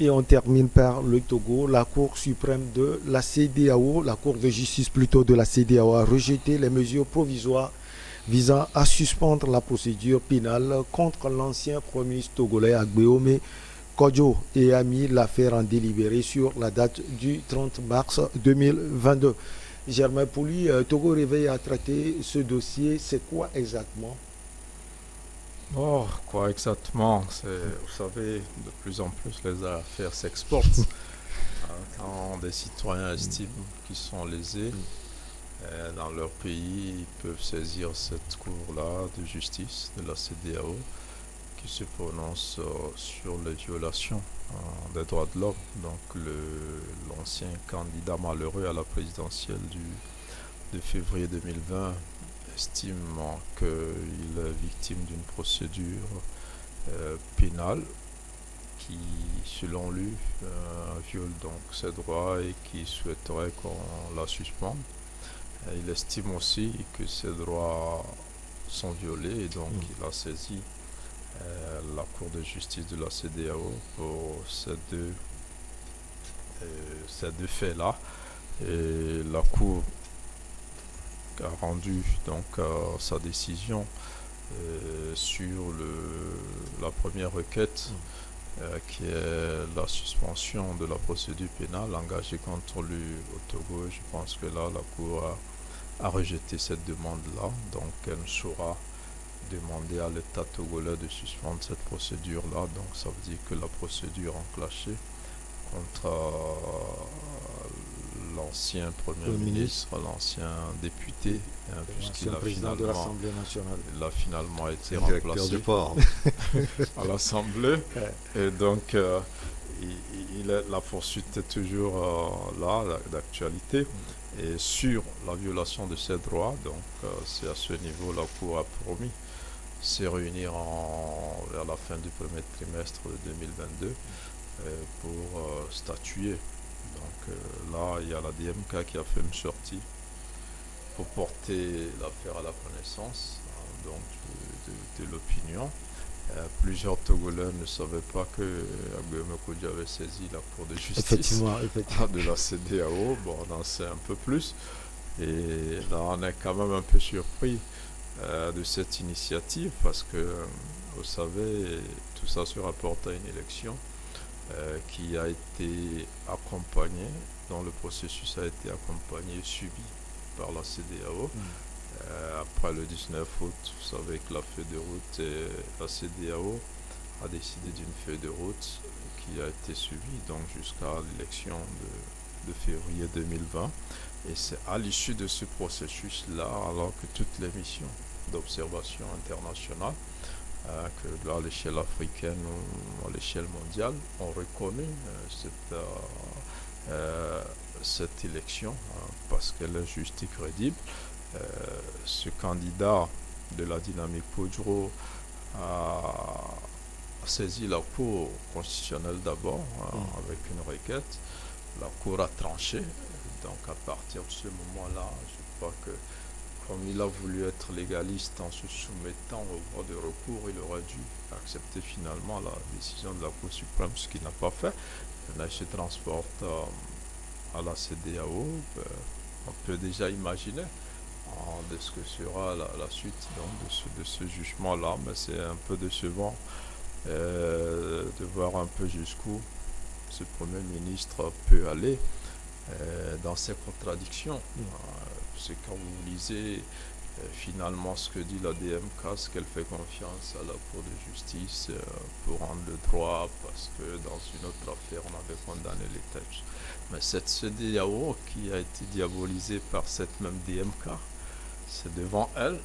Et on termine par le Togo. La Cour suprême de la CEDEAO, la Cour de justice plutôt de la CEDEAO, a rejeté les mesures provisoires visant à suspendre la procédure pénale contre l'ancien Premier ministre togolais Agbeome Kodjo et a mis l'affaire en délibéré sur la date du 30 mars 2022. Germain Pouli, Togo Réveil a traité ce dossier. C'est quoi exactement? Oh, quoi exactement? Vous savez, de plus en plus les affaires s'exportent. Quand des citoyens estiment qu'ils sont lésés dans leur pays, ils peuvent saisir cette cour-là de justice de la CEDEAO qui se prononce sur les violations des droits de l'homme. Donc l'ancien candidat malheureux à la présidentielle de février 2020 estime qu'il est victime d'une procédure pénale qui, selon lui, viole donc ses droits et qui souhaiterait qu'on la suspende. Il estime aussi que ses droits sont violés et donc il a saisi la Cour de justice de la CEDEAO pour ces deux faits-là. Et la Cour a rendu donc sa décision sur la première requête qui est la suspension de la procédure pénale engagée contre lui au Togo. Je pense que là, la Cour a rejeté cette demande-là, donc elle saura demander à l'État togolais de suspendre cette procédure-là. Donc ça veut dire que la procédure enclenchée contre l'ancien Premier ministre, l'ancien député, puisqu'il a président de l'Assemblée nationale. Il a finalement été remplacé à l'Assemblée. Et donc, la poursuite est toujours là, d'actualité. Et sur la violation de ses droits, donc c'est à ce niveau la Cour a promis se réunir vers la fin du premier trimestre de 2022 pour statuer. Donc là, il y a la DMK qui a fait une sortie pour porter l'affaire à la connaissance donc de l'opinion. Plusieurs Togolais ne savaient pas que Agbeome Kodjo avait saisi la Cour de justice de la CEDEAO. Bon, on en sait un peu plus. Et là, on est quand même un peu surpris de cette initiative parce que, vous savez, tout ça se rapporte à une élection qui a été accompagnée, dont le processus a été accompagné et suivi par la CEDEAO. Après le 19 août, vous savez que la feuille de route, la CEDEAO a décidé d'une feuille de route qui a été suivie donc jusqu'à l'élection de février 2020. Et c'est à l'issue de ce processus-là, alors que toutes les missions d'observation internationale, que à l'échelle africaine ou à l'échelle mondiale, ont reconnu cette élection parce qu'elle est juste et crédible. Ce candidat de la dynamique Kodjo a saisi la Cour constitutionnelle d'abord avec une requête. La Cour a tranché. Donc à partir de ce moment-là, je crois que comme il a voulu être légaliste en se soumettant au droit de recours, il aurait dû accepter finalement la décision de la Cour suprême, ce qu'il n'a pas fait. Là, il se transporte à la CEDEAO. On peut déjà imaginer de ce que sera la suite donc, de ce jugement-là, mais c'est un peu décevant de voir un peu jusqu'où ce Premier ministre peut aller dans ses contradictions. C'est quand vous lisez finalement ce que dit la DMK, c'est qu'elle fait confiance à la Cour de justice pour rendre le droit, parce que dans une autre affaire, on avait condamné l'État. Mais cette CEDEAO qui a été diabolisée par cette même DMK, c'est devant elle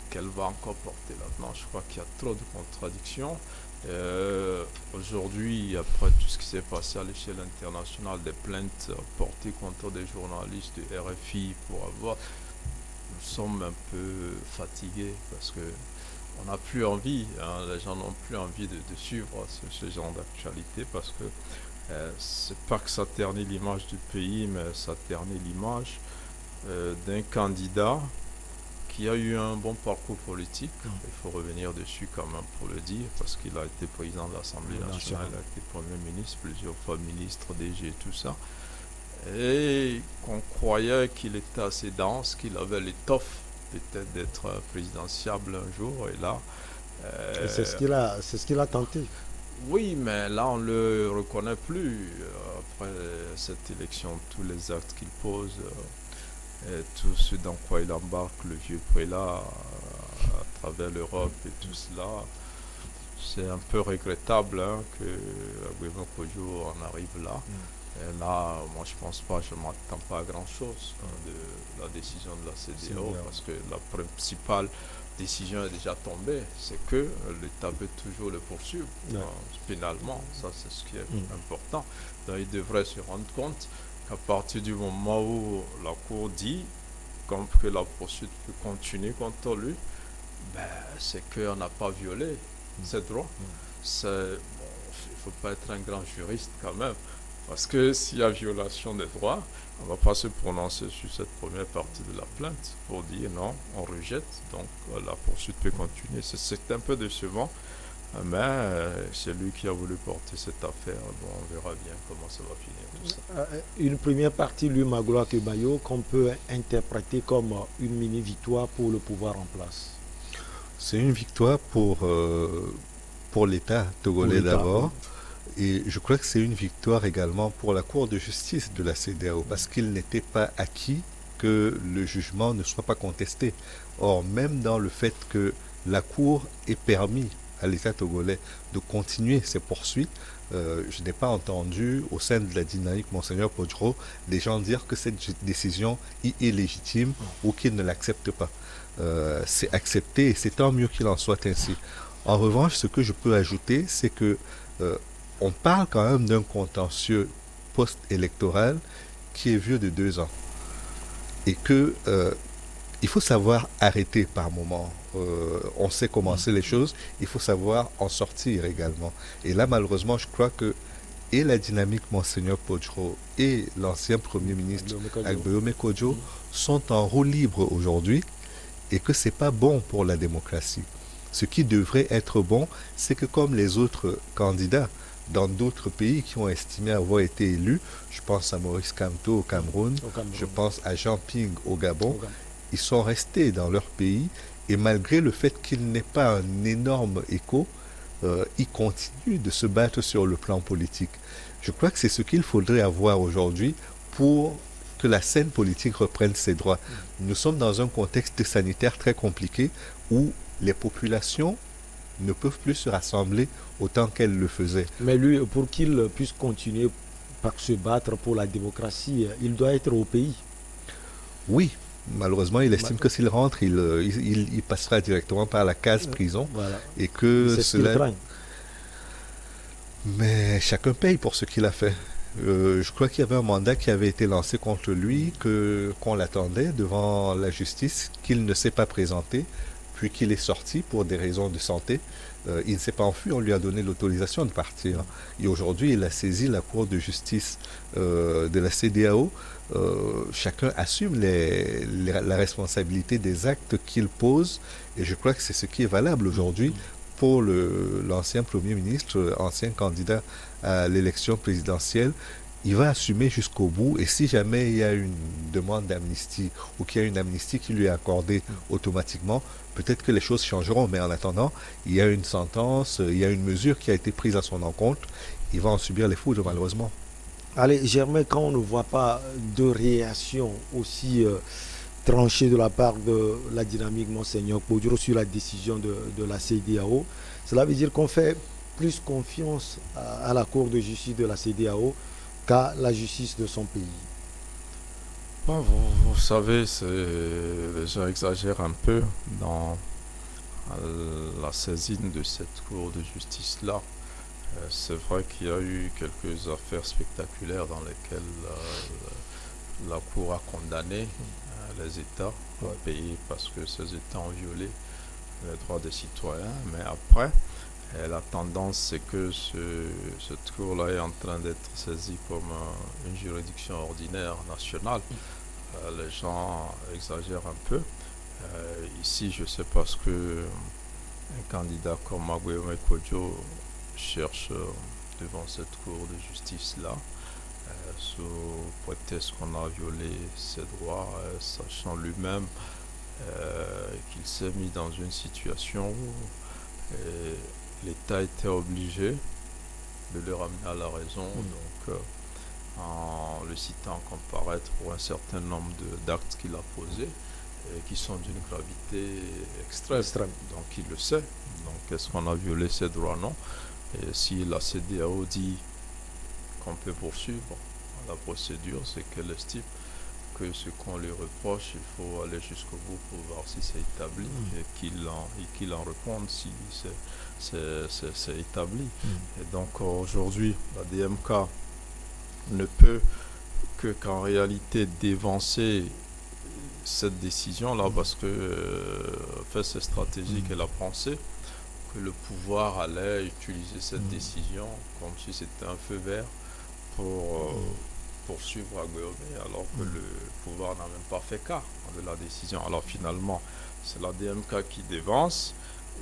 qu'elle va encore porter là. Je crois qu'il y a trop de contradictions. Aujourd'hui, après tout ce qui s'est passé à l'échelle internationale, des plaintes portées contre des journalistes du RFI pour avoir... Nous sommes un peu fatigués parce que on n'a plus envie, les gens n'ont plus envie de suivre ce genre d'actualité parce que c'est pas que ça ternit l'image du pays, mais ça ternit l'image d'un candidat qui a eu un bon parcours politique. Il faut revenir dessus quand même pour le dire, parce qu'il a été président de l'Assemblée nationale, il a été Premier ministre, plusieurs fois ministre, DG et tout ça. Et qu'on croyait qu'il était assez dense, qu'il avait l'étoffe peut-être d'être présidentiable un jour. Et là... c'est ce qu'il a tenté. Oui, mais là, on ne le reconnaît plus. Après cette élection, tous les actes qu'il pose, et tout ce dans quoi il embarque le vieux prélat à travers l'Europe et tout cela, c'est un peu regrettable que Agwema Kojo en arrive là. Et là, moi, je pense pas, je ne m'attends pas à grand-chose de la décision de la CEDEAO, parce que la principale décision est déjà tombée, c'est que l'État peut toujours le poursuivre pénalement. Ça, c'est ce qui est important. Donc, il devrait se rendre compte qu'à partir du moment où la Cour dit que la poursuite peut continuer contre lui, c'est qu'on n'a pas violé ses droits. Il ne faut pas être un grand juriste quand même, parce que s'il y a violation des droits, on ne va pas se prononcer sur cette première partie de la plainte pour dire non, on rejette, donc la poursuite peut continuer. C'est un peu décevant, mais c'est lui qui a voulu porter cette affaire. Bon, on verra bien comment ça va finir tout ça. Une première partie, lui, Magloire Kebayo, qu'on peut interpréter comme une mini-victoire pour le pouvoir en place. C'est une victoire pour l'État togolais d'abord. Et je crois que c'est une victoire également pour la Cour de justice de la CEDEAO, parce qu'il n'était pas acquis que le jugement ne soit pas contesté. Or, même dans le fait que la Cour ait permis à l'État togolais de continuer ses poursuites, je n'ai pas entendu au sein de la dynamique Monseigneur Podjro des gens dire que cette décision est légitime ou qu'ils ne l'acceptent pas. C'est accepté et c'est tant mieux qu'il en soit ainsi. En revanche, ce que je peux ajouter, c'est que on parle quand même d'un contentieux post-électoral qui est vieux de 2 ans. Et que il faut savoir arrêter par moment. On sait commencer les choses, il faut savoir en sortir également. Et là, malheureusement, je crois que et la dynamique Monseigneur Podjro et l'ancien Premier ministre Agbeome Kojo sont en roue libre aujourd'hui et que ce n'est pas bon pour la démocratie. Ce qui devrait être bon, c'est que comme les autres candidats dans d'autres pays qui ont estimé avoir été élus, je pense à Maurice Kamto au Cameroun, je pense à Jean Ping au Gabon, ils sont restés dans leur pays et malgré le fait qu'il n'ait pas un énorme écho, ils continuent de se battre sur le plan politique. Je crois que c'est ce qu'il faudrait avoir aujourd'hui pour que la scène politique reprenne ses droits. Nous sommes dans un contexte sanitaire très compliqué où les populations ne peuvent plus se rassembler autant qu'elles le faisaient. Mais lui, pour qu'il puisse continuer par se battre pour la démocratie, il doit être au pays. Oui, malheureusement, il estime que s'il rentre, il passera directement par la case prison. Voilà. Et que c'est cela... ce qu'il craint. Mais chacun paye pour ce qu'il a fait. Je crois qu'il y avait un mandat qui avait été lancé contre lui, qu'on l'attendait devant la justice, qu'il ne s'est pas présenté, puis qu'il est sorti pour des raisons de santé. Il ne s'est pas enfui, on lui a donné l'autorisation de partir. Et aujourd'hui, il a saisi la Cour de justice de la CEDEAO. Chacun assume la responsabilité des actes qu'il pose, et je crois que c'est ce qui est valable aujourd'hui pour l'ancien Premier ministre, ancien candidat à l'élection présidentielle. Il va assumer jusqu'au bout, et si jamais il y a une demande d'amnistie ou qu'il y a une amnistie qui lui est accordée automatiquement, peut-être que les choses changeront, mais en attendant, il y a une sentence, il y a une mesure qui a été prise à son encontre, il va en subir les foudres malheureusement. Allez, Germain, quand on ne voit pas de réaction aussi tranchée de la part de la dynamique Monseigneur Podjro sur la décision de la CEDEAO, cela veut dire qu'on fait plus confiance à la Cour de justice de la CEDEAO qu'à la justice de son pays. Bon, vous savez, les gens exagèrent un peu dans la saisine de cette Cour de justice-là. C'est vrai qu'il y a eu quelques affaires spectaculaires dans lesquelles la Cour a condamné les États à payer parce que ces États ont violé les droits des citoyens. Mais après, la tendance, c'est que cette Cour-là est en train d'être saisie comme une juridiction ordinaire nationale. Les gens exagèrent un peu. Ici, je sais parce que un candidat comme Aguiome Kodjo cherche devant cette cour de justice-là, sous prétexte qu'on a violé ses droits, sachant lui-même qu'il s'est mis dans une situation où l'État était obligé de le ramener à la raison, donc en le citant comparaître pour un certain nombre d'actes qu'il a posés et qui sont d'une gravité extrême. Donc il le sait. Donc est-ce qu'on a violé ses droits? Non. Et si la CEDEAO dit qu'on peut poursuivre la procédure, c'est qu'elle estime que ce qu'on lui reproche, il faut aller jusqu'au bout pour voir si c'est établi et qu'il en réponde si c'est établi. Et donc aujourd'hui, la DMK ne peut qu'en réalité dévancer cette décision-là parce que c'est stratégique qu'elle a pensé que le pouvoir allait utiliser cette décision comme si c'était un feu vert pour poursuivre Aguiome, alors que le pouvoir n'a même pas fait cas de la décision. Alors finalement, c'est la DMK qui dévance.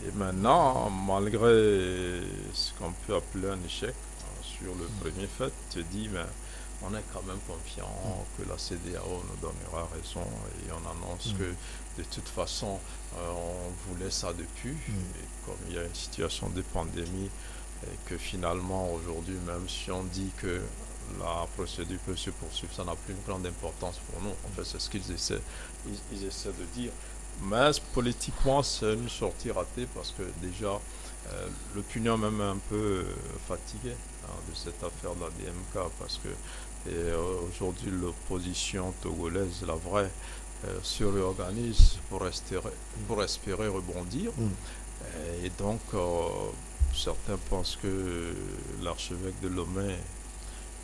Et maintenant, malgré ce qu'on peut appeler un échec sur le premier fait, tu dis, mais on est quand même confiant que la CEDEAO nous donnera raison et on annonce que de toute façon, on voulait ça depuis. Et comme il y a une situation de pandémie et que finalement, aujourd'hui, même si on dit que la procédure peut se poursuivre, ça n'a plus une grande importance pour nous. En fait, c'est ce qu'ils essaient de dire. Mais politiquement, c'est une sortie ratée parce que déjà, l'opinion même est un peu fatiguée de cette affaire de la DMK parce que aujourd'hui, l'opposition togolaise, la vraie, se réorganise pour espérer rebondir. Et donc, certains pensent que l'archevêque de Lomé,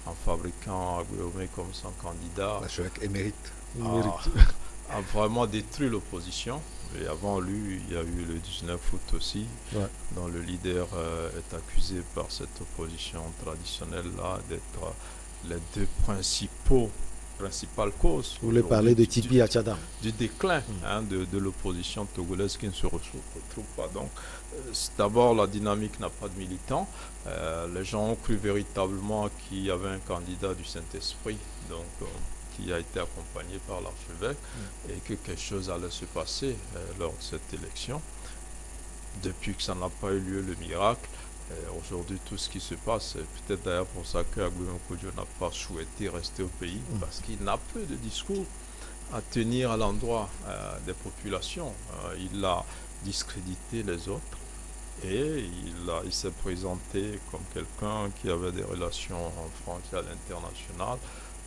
en fabriquant Aguiome comme son candidat, l'archevêque émérite, a vraiment détruit l'opposition. Et avant lui, il y a eu le 19 août aussi, dont le leader est accusé par cette opposition traditionnelle-là d'être les deux principales causes. Vous voulez parler de Tibi Achada? Du déclin de l'opposition togolaise qui ne se retrouve pas. Donc, d'abord, la dynamique n'a pas de militants. Les gens ont cru véritablement qu'il y avait un candidat du Saint-Esprit, donc qui a été accompagné par l'archevêque, et que quelque chose allait se passer lors de cette élection. Depuis que ça n'a pas eu lieu, le miracle, aujourd'hui, tout ce qui se passe, c'est peut-être d'ailleurs pour ça que Aguiome Kodjo n'a pas souhaité rester au pays, parce qu'il n'a plus de discours à tenir à l'endroit des populations. Il a discrédité les autres et il s'est présenté comme quelqu'un qui avait des relations en France et à l'international,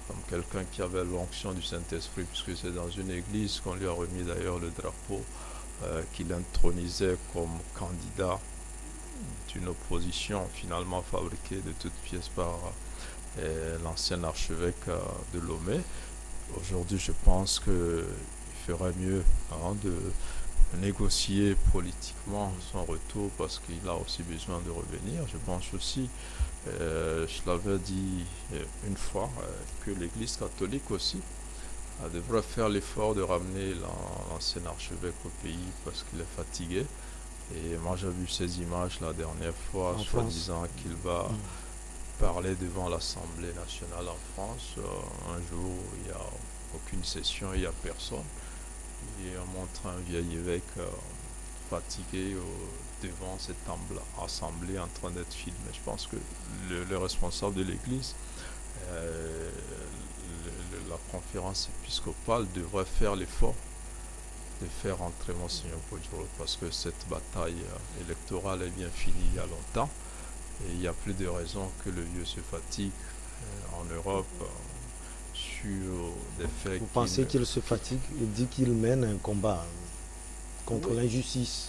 comme quelqu'un qui avait l'onction du Saint-Esprit, puisque c'est dans une église qu'on lui a remis d'ailleurs le drapeau qu'il intronisait comme candidat d'une opposition finalement fabriquée de toutes pièces par l'ancien archevêque de Lomé. Aujourd'hui, je pense qu'il ferait mieux de négocier politiquement son retour parce qu'il a aussi besoin de revenir. Je pense aussi, je l'avais dit une fois, que l'Église catholique aussi devrait faire l'effort de ramener l'ancien archevêque au pays parce qu'il est fatigué. Et moi j'ai vu ces images la dernière fois, soi-disant qu'il va parler devant l'Assemblée nationale en France. Un jour, il n'y a aucune session, il n'y a personne. Et on montre un vieil évêque fatigué devant cette assemblée en train d'être filmé. Je pense que le responsable de l'Église, la conférence épiscopale devrait faire l'effort de faire entrer Monseigneur Kodjo parce que cette bataille électorale est bien finie il y a longtemps et il n'y a plus de raison que le vieux se fatigue en Europe sur des faits. Vous pensez qu'il se fatigue? Il dit qu'il mène un combat contre l'injustice.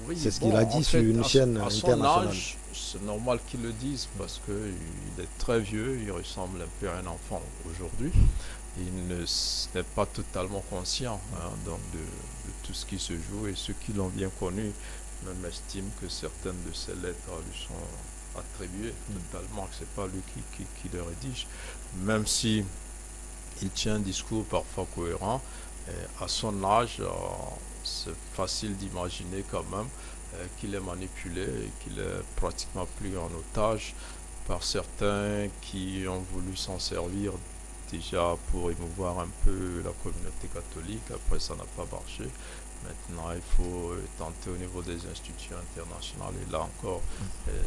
Oui, c'est ce qu'il a dit sur une chaîne internationale. C'est normal qu'il le dise parce qu'il est très vieux, il ressemble un peu à un enfant aujourd'hui. Il n'est pas totalement conscient donc de tout ce qui se joue et ceux qui l'ont bien connu même estiment que certaines de ces lettres lui sont attribuées totalement, que ce n'est pas lui qui les rédige. Même si il tient un discours parfois cohérent, Et à son âge, c'est facile d'imaginer quand même qu'il est manipulé et qu'il est pratiquement pris en otage par certains qui ont voulu s'en servir déjà pour émouvoir un peu la communauté catholique. Après, ça n'a pas marché. Maintenant, il faut tenter au niveau des institutions internationales. Et là encore,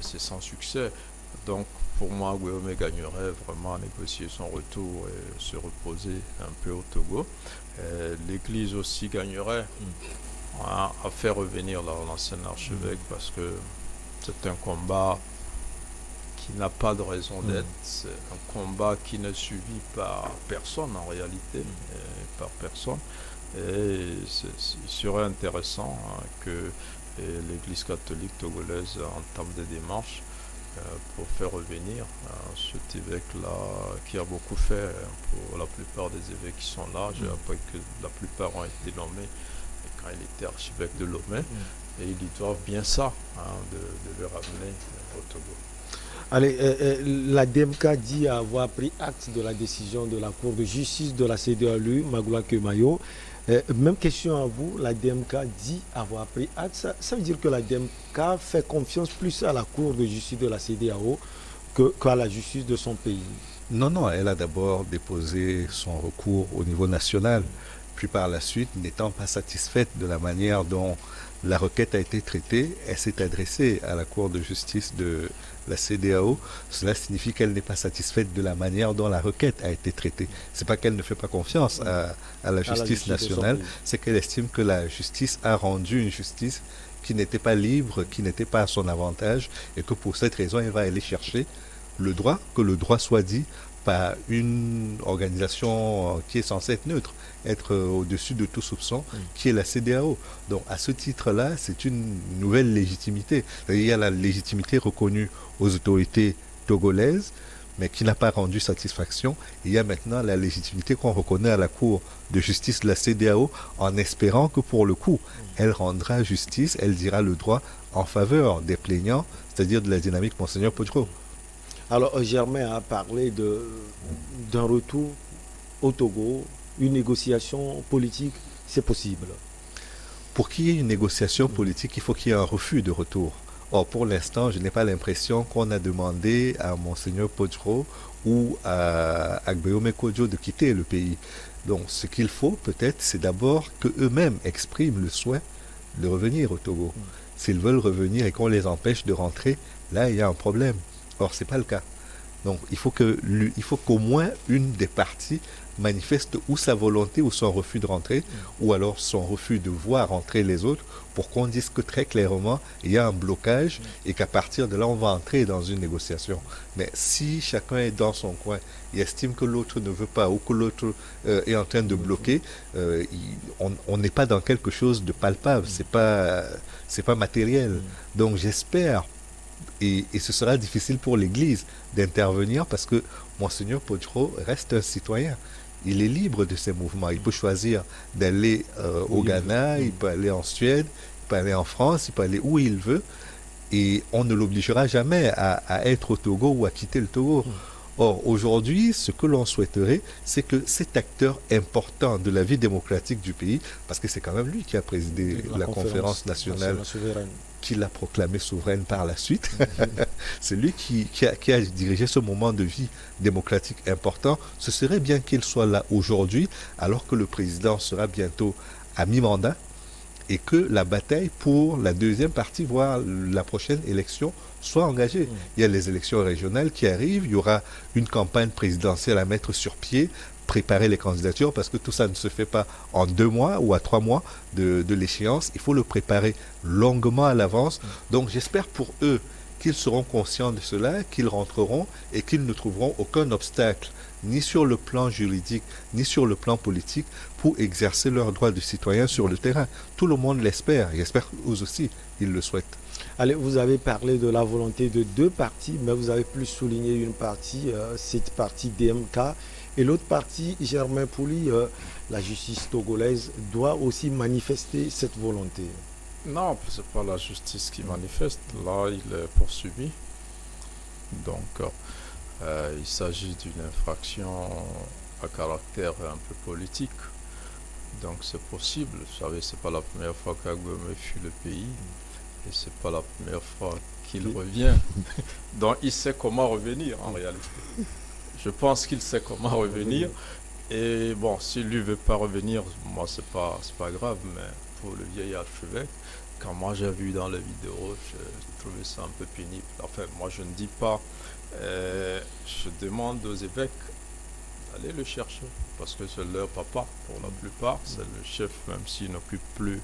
c'est sans succès. Donc, pour moi, Guillaume gagnerait vraiment à négocier son retour et se reposer un peu au Togo. L'Église aussi gagnerait à faire revenir l'ancien archevêque parce que c'est un combat qui n'a pas de raison d'être. C'est un combat qui ne suivi par personne en réalité, par personne. Et il serait intéressant que l'Église catholique togolaise entame des démarches pour faire revenir cet évêque-là qui a beaucoup fait pour la plupart des évêques qui sont là. Je rappelle que la plupart ont été nommés quand il était archevêque de Lomé. Et ils lui doivent bien ça, de le ramener au Togo. Allez, la DMK dit avoir pris acte de la décision de la Cour de justice de la CEDEAO, Magoula Kemayo. Même question à vous, la DMK dit avoir pris acte. Ça veut dire que la DMK fait confiance plus à la Cour de justice de la CEDEAO qu'à la justice de son pays. Non, elle a d'abord déposé son recours au niveau national. Puis par la suite, n'étant pas satisfaite de la manière dont la requête a été traitée, elle s'est adressée à la Cour de justice de la CEDEAO. Cela signifie qu'elle n'est pas satisfaite de la manière dont la requête a été traitée. Ce n'est pas qu'elle ne fait pas confiance à la justice nationale, c'est qu'elle estime que la justice a rendu une justice qui n'était pas libre, qui n'était pas à son avantage, et que pour cette raison, elle va aller chercher le droit, que le droit soit dit par une organisation qui est censée être neutre, être au-dessus de tout soupçon, qui est la CEDEAO. Donc à ce titre-là, c'est une nouvelle légitimité. Il y a la légitimité reconnue aux autorités togolaises, mais qui n'a pas rendu satisfaction. Il y a maintenant la légitimité qu'on reconnaît à la Cour de justice de la CEDEAO, en espérant que pour le coup, elle rendra justice, elle dira le droit en faveur des plaignants, c'est-à-dire de la dynamique Monseigneur Podro. Alors, Germain a parlé d'un retour au Togo, une négociation politique, c'est possible. Pour qu'il y ait une négociation politique, il faut qu'il y ait un refus de retour. Or, pour l'instant, je n'ai pas l'impression qu'on a demandé à Monseigneur Podro ou à Agbeome Kodjo de quitter le pays. Donc, ce qu'il faut peut-être, c'est d'abord qu'eux-mêmes expriment le souhait de revenir au Togo. S'ils veulent revenir et qu'on les empêche de rentrer, là, il y a un problème. Or, ce n'est pas le cas. Donc, il faut qu'au moins une des parties manifeste ou sa volonté ou son refus de rentrer, ou alors son refus de voir rentrer les autres, pour qu'on dise que très clairement, il y a un blocage et qu'à partir de là, on va entrer dans une négociation. Mais si chacun est dans son coin, il estime que l'autre ne veut pas ou que l'autre est en train de bloquer, on n'est pas dans quelque chose de palpable, c'est pas matériel. Donc, j'espère. Et ce sera difficile pour l'Église d'intervenir parce que Monseigneur Podro reste un citoyen. Il est libre de ses mouvements. Il peut choisir d'aller au Ghana, il peut aller en Suède, il peut aller en France, il peut aller où il veut. Et on ne l'obligera jamais à être au Togo ou à quitter le Togo. Or, aujourd'hui, ce que l'on souhaiterait, c'est que cet acteur important de la vie démocratique du pays, parce que c'est quand même lui qui a présidé la conférence nationale, qui l'a proclamée souveraine par la suite, c'est lui qui a dirigé ce moment de vie démocratique important. Ce serait bien qu'il soit là aujourd'hui, alors que le président sera bientôt à mi-mandat, et que la bataille pour la deuxième partie, voire la prochaine élection, soit engagée. Il y a les élections régionales qui arrivent, il y aura une campagne présidentielle à mettre sur pied, préparer les candidatures, parce que tout ça ne se fait pas en 2 mois ou à 3 mois de l'échéance. Il faut le préparer longuement à l'avance. Donc j'espère pour eux qu'ils seront conscients de cela, qu'ils rentreront et qu'ils ne trouveront aucun obstacle, ni sur le plan juridique, ni sur le plan politique, pour exercer leurs droits de citoyen sur le terrain. Tout le monde l'espère, j'espère que vous aussi, ils le souhaitent. Allez, vous avez parlé de la volonté de 2 parties, mais vous avez plus souligné une partie, cette partie DMK, et l'autre partie, Germain Pouli, la justice togolaise, doit aussi manifester cette volonté. Non, ce n'est pas la justice qui manifeste. Là, il est poursuivi. Donc, il s'agit d'une infraction à caractère un peu politique. Donc c'est possible. Vous savez, c'est pas la première fois qu'Agbemé fuit le pays. Et c'est pas la première fois qu'il revient. Donc il sait comment revenir en réalité. Je pense qu'il sait comment revenir. Et bon, s'il lui veut pas revenir, moi c'est pas grave, mais pour le vieil archevêque, quand moi j'ai vu dans les vidéos, j'ai trouvé ça un peu pénible. Enfin, moi je ne dis pas, je demande aux évêques d'aller le chercher, parce que c'est leur papa pour la plupart, c'est le chef, même s'il n'occupe plus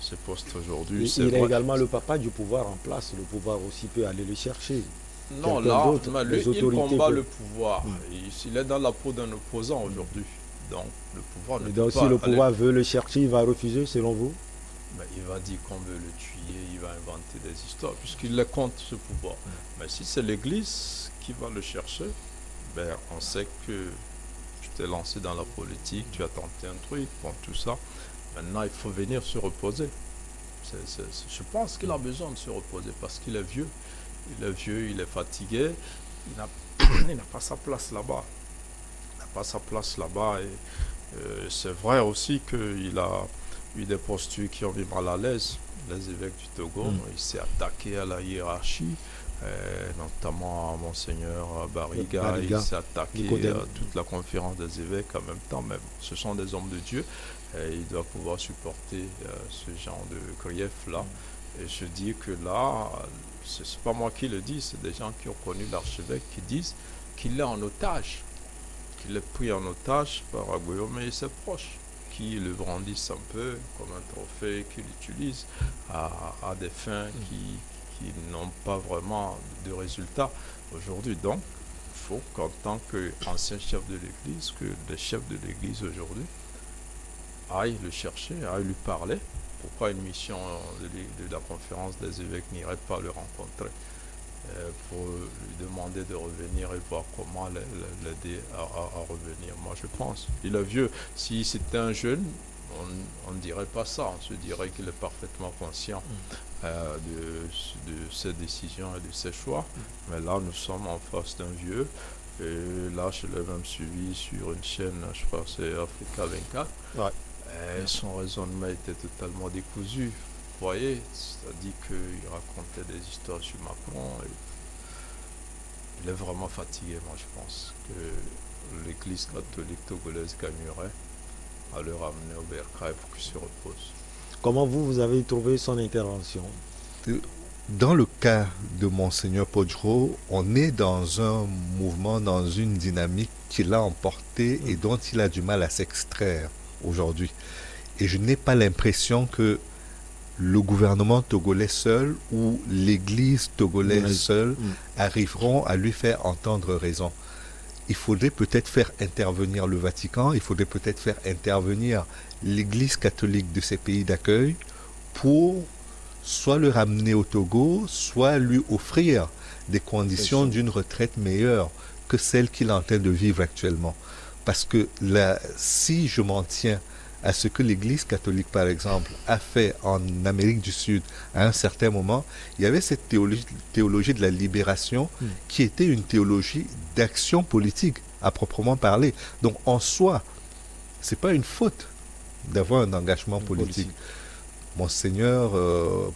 ce poste aujourd'hui. Il est également le papa du pouvoir en place, le pouvoir aussi peut aller le chercher. Non, là, lui, il combat le pouvoir. Il est dans la peau d'un opposant aujourd'hui. Donc, le pouvoir ne peut donc, pas si le pouvoir veut le chercher, il va refuser, selon vous? Mais il va dire qu'on veut le tuer, il va inventer des histoires, puisqu'il est contre ce pouvoir. Mais si c'est l'Église qui va le chercher, ben, on sait que tu t'es lancé dans la politique, tu as tenté un truc, bon, tout ça. Maintenant, il faut venir se reposer. Je pense qu'il a besoin de se reposer parce qu'il est vieux. Il est vieux, il est fatigué, il n'a pas sa place là-bas. Il n'a pas sa place là-bas. Et c'est vrai aussi qu'il a eu des postures qui ont mis mal à l'aise les évêques du Togo. Il s'est attaqué à la hiérarchie, notamment à Monseigneur Bariga. Il s'est attaqué à toute la conférence des évêques en même temps. Mais ce sont des hommes de Dieu. Et il doit pouvoir supporter ce genre de grief-là. Et je dis que là, ce n'est pas moi qui le dis, c'est des gens qui ont connu l'archevêque qui disent qu'il est en otage, qu'il est pris en otage par Agbemé et ses proches, qui le brandissent un peu comme un trophée, qui l'utilisent à des fins qui n'ont pas vraiment de résultats aujourd'hui. Donc, il faut qu'en tant qu'ancien chef de l'Église, que les chefs de l'Église aujourd'hui aillent le chercher, aillent lui parler. Pourquoi une mission de la conférence des évêques n'irait pas le rencontrer pour lui demander de revenir et voir comment l'aider à revenir. Moi je pense, il est vieux. Si c'était un jeune, on ne dirait pas ça, on se dirait qu'il est parfaitement conscient de ses décisions et de ses choix. Mais là nous sommes en face d'un vieux. Et là je l'ai même suivi sur une chaîne, je crois que c'est Africa 24. Ouais. Son raisonnement était totalement décousu. Vous voyez, c'est-à-dire qu'il racontait des histoires sur Macron. Et il est vraiment fatigué, moi je pense que l'Église catholique togolaise gagnerait à le ramener au bercail pour qu'il se repose. Comment vous avez trouvé son intervention? Dans le cas de Monseigneur Podjro, on est dans un mouvement, dans une dynamique qui l'a emporté et dont il a du mal à s'extraire aujourd'hui. Et je n'ai pas l'impression que le gouvernement togolais seul ou l'Église togolaise seule arriveront à lui faire entendre raison. Il faudrait peut-être faire intervenir le Vatican, il faudrait peut-être faire intervenir l'Église catholique de ces pays d'accueil pour soit le ramener au Togo, soit lui offrir des conditions d'une retraite meilleure que celle qu'il est en train de vivre actuellement. Parce que là, si je m'en tiens à ce que l'Église catholique, par exemple, a fait en Amérique du Sud à un certain moment, il y avait cette théologie de la libération qui était une théologie d'action politique, à proprement parler. Donc, en soi, ce n'est pas une faute d'avoir un engagement politique. Monseigneur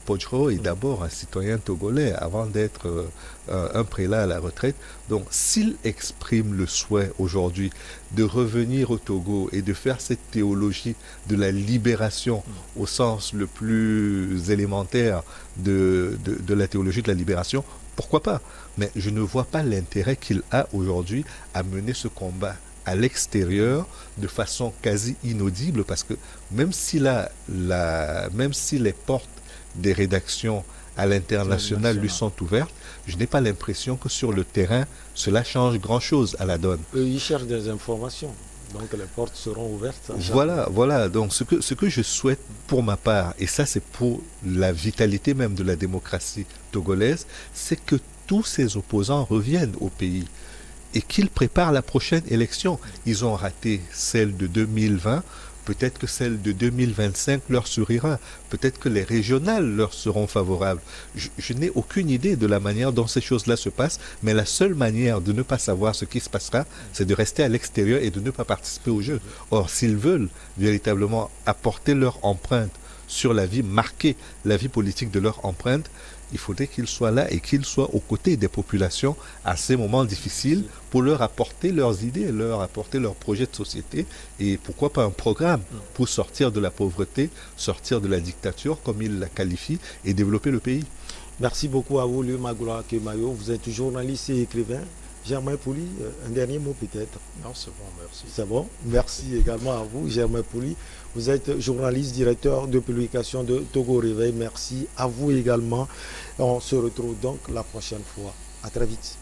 Podjro est d'abord un citoyen togolais avant d'être un prélat à la retraite. Donc, s'il exprime le souhait aujourd'hui de revenir au Togo et de faire cette théologie de la libération au sens le plus élémentaire de la théologie de la libération, pourquoi pas? Mais je ne vois pas l'intérêt qu'il a aujourd'hui à mener ce combat à l'extérieur de façon quasi inaudible, parce que même si les portes des rédactions à l'international lui sont ouvertes, je n'ai pas l'impression que sur le terrain cela change grand-chose à la donne. Ils cherchent des informations, donc les portes seront ouvertes. Voilà. Donc ce que je souhaite pour ma part, et ça c'est pour la vitalité même de la démocratie togolaise, c'est que tous ces opposants reviennent au pays et qu'ils préparent la prochaine élection. Ils ont raté celle de 2020. peut-être que celle de 2025 leur sourira, peut-être que les régionales leur seront favorables. Je n'ai aucune idée de la manière dont ces choses-là se passent, mais la seule manière de ne pas savoir ce qui se passera, c'est de rester à l'extérieur et de ne pas participer au jeu. Or, s'ils veulent véritablement apporter leur empreinte sur la vie, marquer la vie politique de leur empreinte, il faudrait qu'ils soient là et qu'ils soient aux côtés des populations à ces moments difficiles pour leur apporter leurs idées, leur apporter leurs projets de société et pourquoi pas un programme pour sortir de la pauvreté, sortir de la dictature comme il la qualifie et développer le pays. Merci beaucoup à vous, Lieu Magloire Kemayo. Vous êtes journaliste et écrivain. Germain Pouli, un dernier mot peut-être. Non, c'est bon, merci. C'est bon. Merci également à vous, Germain Pouli. Vous êtes journaliste, directeur de publication de Togo Réveil. Merci à vous également. On se retrouve donc la prochaine fois. À très vite.